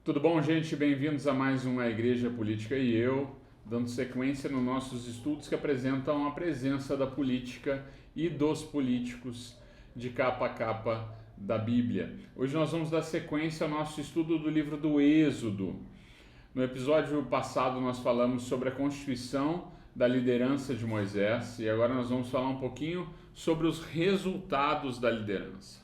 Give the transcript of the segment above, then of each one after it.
Tudo bom, gente? Bem-vindos a mais uma Igreja Política e eu, dando sequência nos nossos estudos que apresentam a presença da política e dos políticos de capa a capa da Bíblia. Hoje nós vamos dar sequência ao nosso estudo do livro do Êxodo. No episódio passado nós falamos sobre a constituição da liderança de Moisés e agora nós vamos falar um pouquinho sobre os resultados da liderança.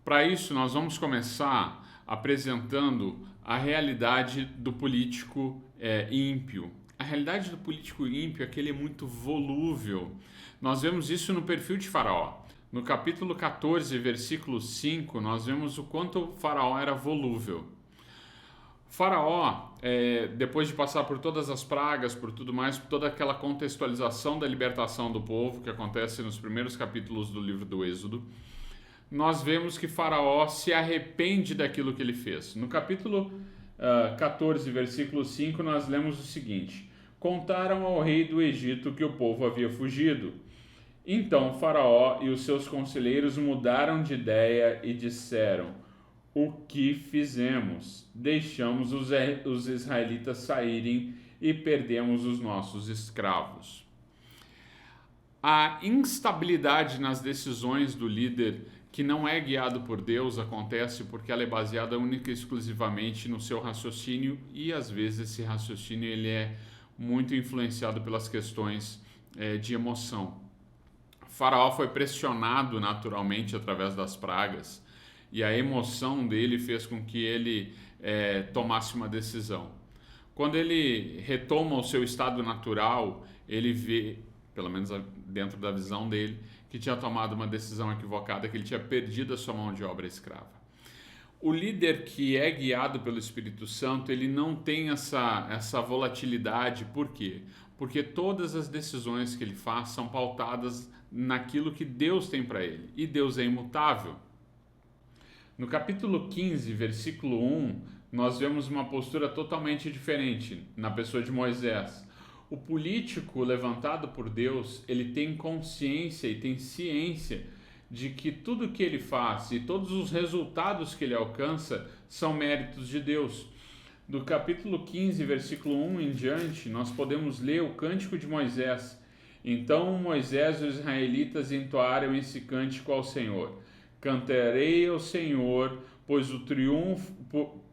Para isso, nós vamos começar apresentando a realidade do político ímpio. A realidade do político ímpio é que ele é muito volúvel. Nós vemos isso no perfil de Faraó. No capítulo 14, versículo 5, nós vemos o quanto o Faraó era volúvel. Faraó, depois de passar por todas as pragas, por tudo mais, por toda aquela contextualização da libertação do povo que acontece nos primeiros capítulos do livro do Êxodo, nós vemos que Faraó se arrepende daquilo que ele fez. No capítulo 14, versículo 5, nós lemos o seguinte: contaram ao rei do Egito que o povo havia fugido. Então Faraó e os seus conselheiros mudaram de ideia e disseram: o que fizemos? Deixamos os israelitas saírem e perdemos os nossos escravos. A instabilidade nas decisões do líder que não é guiado por Deus acontece porque ela é baseada única e exclusivamente no seu raciocínio e às vezes esse raciocínio ele é muito influenciado pelas questões de emoção. Faraó foi pressionado naturalmente através das pragas e a emoção dele fez com que ele tomasse uma decisão. Quando ele retoma o seu estado natural, ele vê, pelo menos dentro da visão dele, que tinha tomado uma decisão equivocada, que ele tinha perdido a sua mão de obra escrava. O líder que é guiado pelo Espírito Santo, ele não tem essa volatilidade. Por quê? Porque todas as decisões que ele faz são pautadas naquilo que Deus tem para ele. E Deus é imutável. No capítulo 15, versículo 1, nós vemos uma postura totalmente diferente na pessoa de Moisés. O político levantado por Deus, ele tem consciência e tem ciência de que tudo que ele faz e todos os resultados que ele alcança são méritos de Deus. Do capítulo 15, versículo 1 em diante, nós podemos ler o cântico de Moisés. Então Moisés e os israelitas entoaram esse cântico ao Senhor. Cantarei ao Senhor,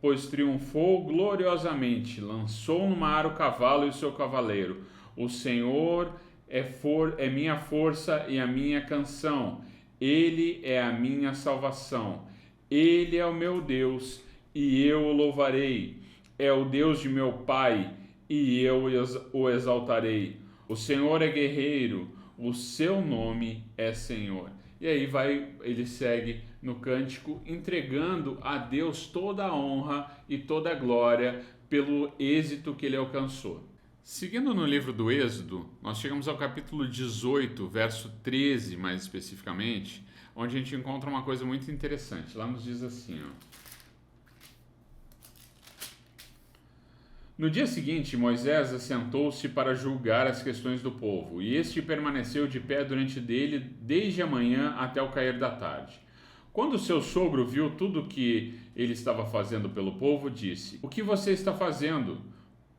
pois triunfou gloriosamente, lançou no mar o cavalo e o seu cavaleiro. O Senhor é minha força e a minha canção. Ele é a minha salvação. Ele é o meu Deus e eu o louvarei. É o Deus de meu pai e eu o exaltarei. O Senhor é guerreiro, o seu nome é Senhor. E aí ele segue no cântico entregando a Deus toda a honra e toda a glória pelo êxito que ele alcançou. Seguindo no livro do Êxodo, nós chegamos ao capítulo 18, verso 13 mais especificamente, onde a gente encontra uma coisa muito interessante. Lá nos diz assim, ó. No dia seguinte, Moisés assentou-se para julgar as questões do povo, e este permaneceu de pé diante dele desde a manhã até o cair da tarde. Quando seu sogro viu tudo o que ele estava fazendo pelo povo, disse: o que você está fazendo?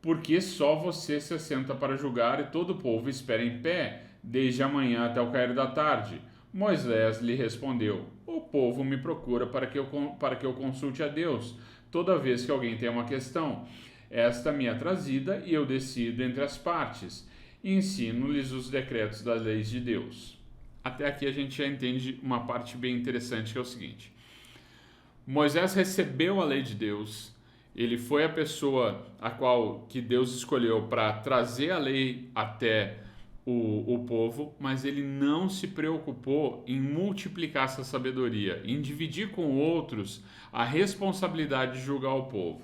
Porque só você se assenta para julgar e todo o povo espera em pé desde a manhã até o cair da tarde. Moisés lhe respondeu: o povo me procura para que eu consulte a Deus toda vez que alguém tem uma questão. Esta me é trazida e eu decido entre as partes. Ensino-lhes os decretos das leis de Deus. Até aqui a gente já entende uma parte bem interessante, que é o seguinte. Moisés recebeu a lei de Deus, ele foi a pessoa que Deus escolheu para trazer a lei até o povo, mas ele não se preocupou em multiplicar essa sabedoria, em dividir com outros a responsabilidade de julgar o povo.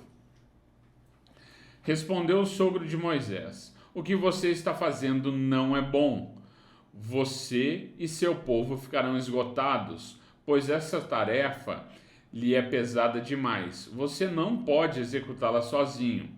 Respondeu o sogro de Moisés: o que você está fazendo não é bom. Você e seu povo ficarão esgotados, pois essa tarefa lhe é pesada demais. Você não pode executá-la sozinho.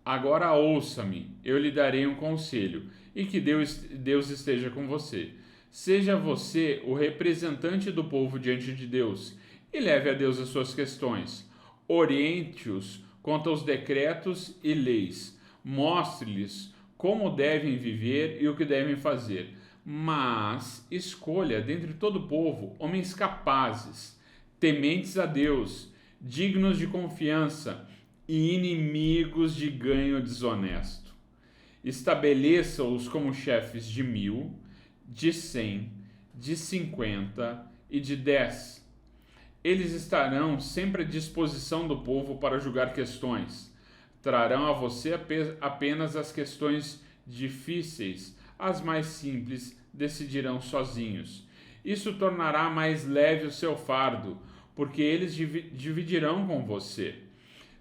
Agora ouça-me, eu lhe darei um conselho, e que Deus esteja com você. Seja você o representante do povo diante de Deus, e leve a Deus as suas questões. Oriente-os quanto aos decretos e leis. Mostre-lhes como devem viver e o que devem fazer. Mas escolha dentre todo o povo homens capazes, tementes a Deus, dignos de confiança e inimigos de ganho desonesto. Estabeleça-os como chefes de 1.000, de 100, de 50 e de 10. Eles estarão sempre à disposição do povo para julgar questões. Trarão a você apenas as questões difíceis, as mais simples decidirão sozinhos. Isso tornará mais leve o seu fardo, porque eles dividirão com você.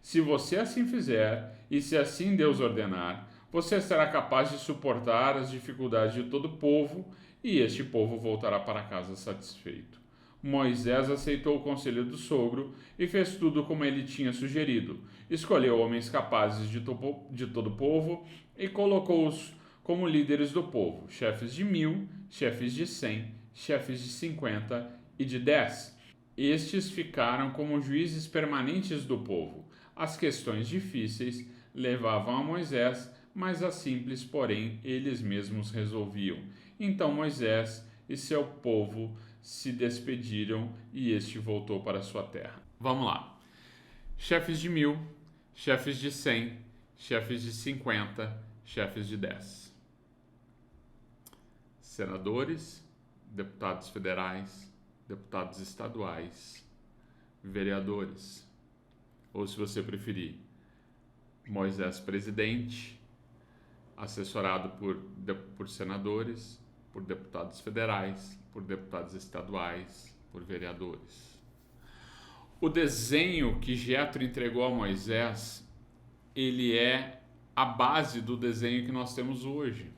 Se você assim fizer, e se assim Deus ordenar, você será capaz de suportar as dificuldades de todo o povo, e este povo voltará para casa satisfeito. Moisés aceitou o conselho do sogro e fez tudo como ele tinha sugerido. Escolheu homens capazes de todo o povo e colocou-os como líderes do povo, chefes de 1.000, chefes de 100, chefes de 50 e de 10. Estes ficaram como juízes permanentes do povo. As questões difíceis levavam a Moisés, mas as simples, porém, eles mesmos resolviam. Então Moisés e seu povo se despediram e este voltou para sua terra. Vamos lá. Chefes de 1.000, chefes de 100, chefes de 50, chefes de 10. Senadores, deputados federais, deputados estaduais, vereadores, ou se você preferir, Moisés presidente, assessorado por senadores, por deputados federais, por deputados estaduais, por vereadores. O desenho que Jetro entregou a Moisés, ele é a base do desenho que nós temos hoje.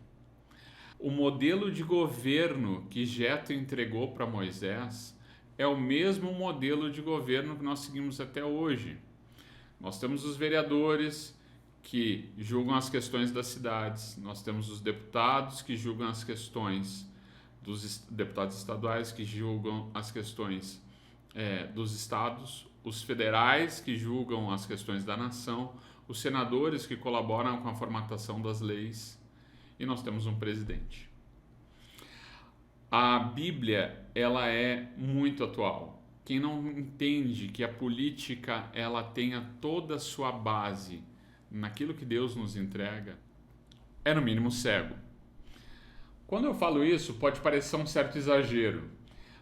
O modelo de governo que Jetro entregou para Moisés é o mesmo modelo de governo que nós seguimos até hoje. Nós temos os vereadores que julgam as questões das cidades, nós temos os deputados que julgam as questões dos deputados estaduais, que julgam as questões dos estados, os federais que julgam as questões da nação, os senadores que colaboram com a formatação das leis, e nós temos um presidente. A Bíblia, ela é muito atual. Quem não entende que a política ela tenha toda a sua base naquilo que Deus nos entrega, é no mínimo cego. Quando eu falo isso, pode parecer um certo exagero,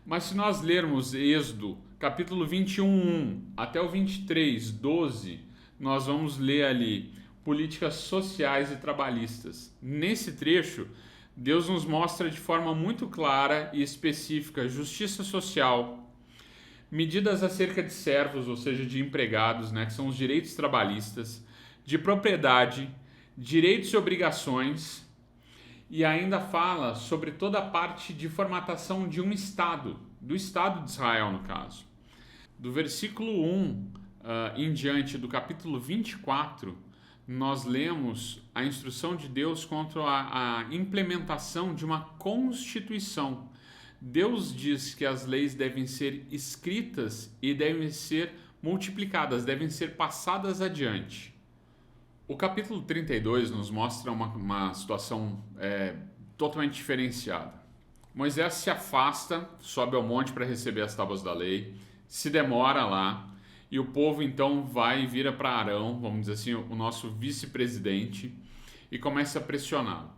mas se nós lermos Êxodo, capítulo 21, até o 23, 12, nós vamos ler ali políticas sociais e trabalhistas. Nesse trecho, Deus nos mostra de forma muito clara e específica justiça social, medidas acerca de servos, ou seja, de empregados, que são os direitos trabalhistas, de propriedade, direitos e obrigações, e ainda fala sobre toda a parte de formatação de um Estado, do Estado de Israel, no caso. Do versículo 1 em diante, do capítulo 24, nós lemos a instrução de Deus quanto à implementação de uma Constituição. Deus diz que as leis devem ser escritas e devem ser multiplicadas, devem ser passadas adiante. O capítulo 32 nos mostra uma situação totalmente diferenciada. Moisés se afasta, sobe ao monte para receber as tábuas da lei, se demora lá, e o povo então vai e vira para Arão, vamos dizer assim, o nosso vice-presidente, e começa a pressioná-lo.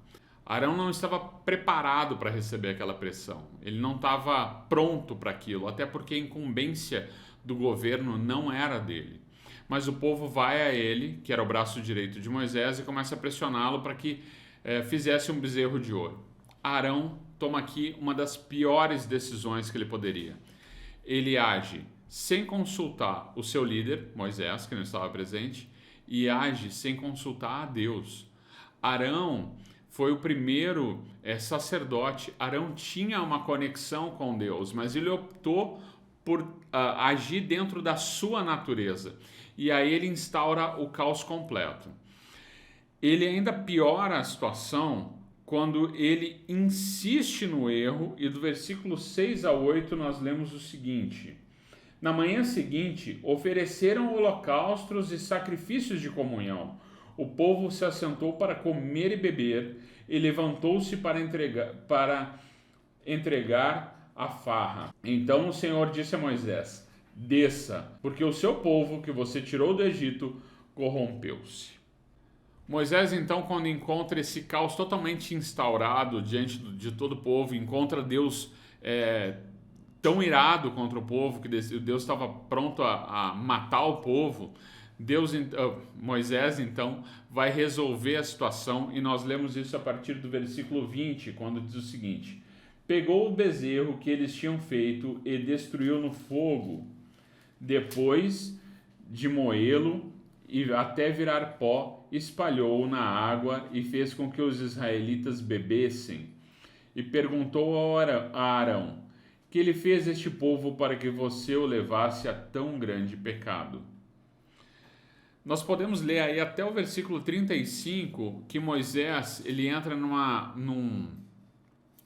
Arão não estava preparado para receber aquela pressão, ele não estava pronto para aquilo, até porque a incumbência do governo não era dele. Mas o povo vai a ele, que era o braço direito de Moisés, e começa a pressioná-lo para que fizesse um bezerro de ouro. Arão toma aqui uma das piores decisões que ele poderia. Ele age sem consultar o seu líder, Moisés, que não estava presente, e age sem consultar a Deus. Arão foi o primeiro sacerdote. Arão tinha uma conexão com Deus, mas ele optou por agir dentro da sua natureza. E aí ele instaura o caos completo. Ele ainda piora a situação quando ele insiste no erro, e do versículo 6 a 8 nós lemos o seguinte: Na manhã seguinte, ofereceram holocaustos e sacrifícios de comunhão. O povo se assentou para comer e beber e levantou-se para entregar a farra. Então o Senhor disse a Moisés: desça, porque o seu povo que você tirou do Egito corrompeu-se. Moisés, então, quando encontra esse caos totalmente instaurado diante de todo o povo, encontra Deus tão irado contra o povo, que Deus estava pronto a matar o povo, Moisés, então, vai resolver a situação, e nós lemos isso a partir do versículo 20, quando diz o seguinte: pegou o bezerro que eles tinham feito e destruiu no fogo, depois de moê-lo e até virar pó, espalhou-o na água e fez com que os israelitas bebessem. E perguntou a Arão: que ele fez este povo para que você o levasse a tão grande pecado? Nós podemos ler aí até o versículo 35 que Moisés ele entra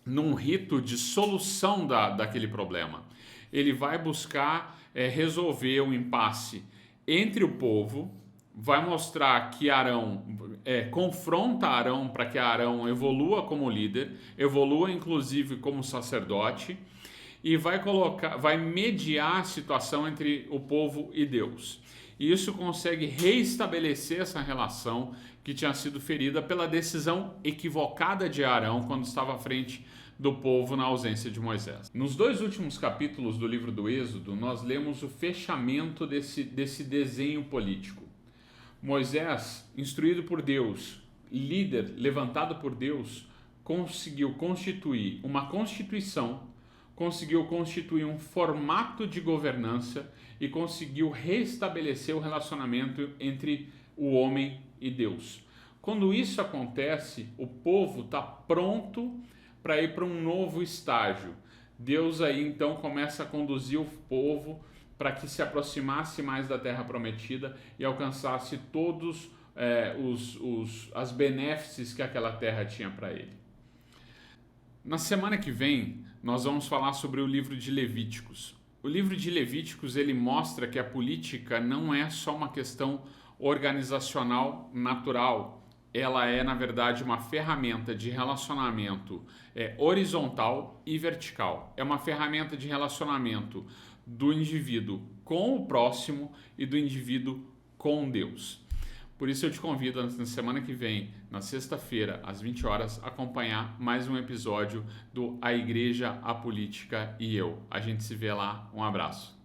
num rito de solução daquele problema. Ele vai buscar resolver o impasse entre o povo, vai mostrar que Arão confronta Arão para que Arão evolua como líder, evolua inclusive como sacerdote, e vai mediar a situação entre o povo e Deus. E isso consegue reestabelecer essa relação que tinha sido ferida pela decisão equivocada de Arão quando estava à frente do povo na ausência de Moisés. Nos 2 últimos capítulos do livro do Êxodo, nós lemos o fechamento desse desenho político. Moisés, instruído por Deus, líder levantado por Deus, conseguiu constituir uma constituição, conseguiu constituir um formato de governança e conseguiu restabelecer o relacionamento entre o homem e Deus. Quando isso acontece, o povo está pronto para ir para um novo estágio. Deus aí então começa a conduzir o povo para que se aproximasse mais da terra prometida e alcançasse todos as benéfices que aquela terra tinha para ele. Na semana que vem, nós vamos falar sobre o livro de Levíticos. O livro de Levíticos ele mostra que a política não é só uma questão organizacional natural, ela é, na verdade, uma ferramenta de relacionamento horizontal e vertical. É uma ferramenta de relacionamento do indivíduo com o próximo e do indivíduo com Deus. Por isso eu te convido na semana que vem, na sexta-feira, às 20 horas, acompanhar mais um episódio do A Igreja, a Política e Eu. A gente se vê lá. Um abraço.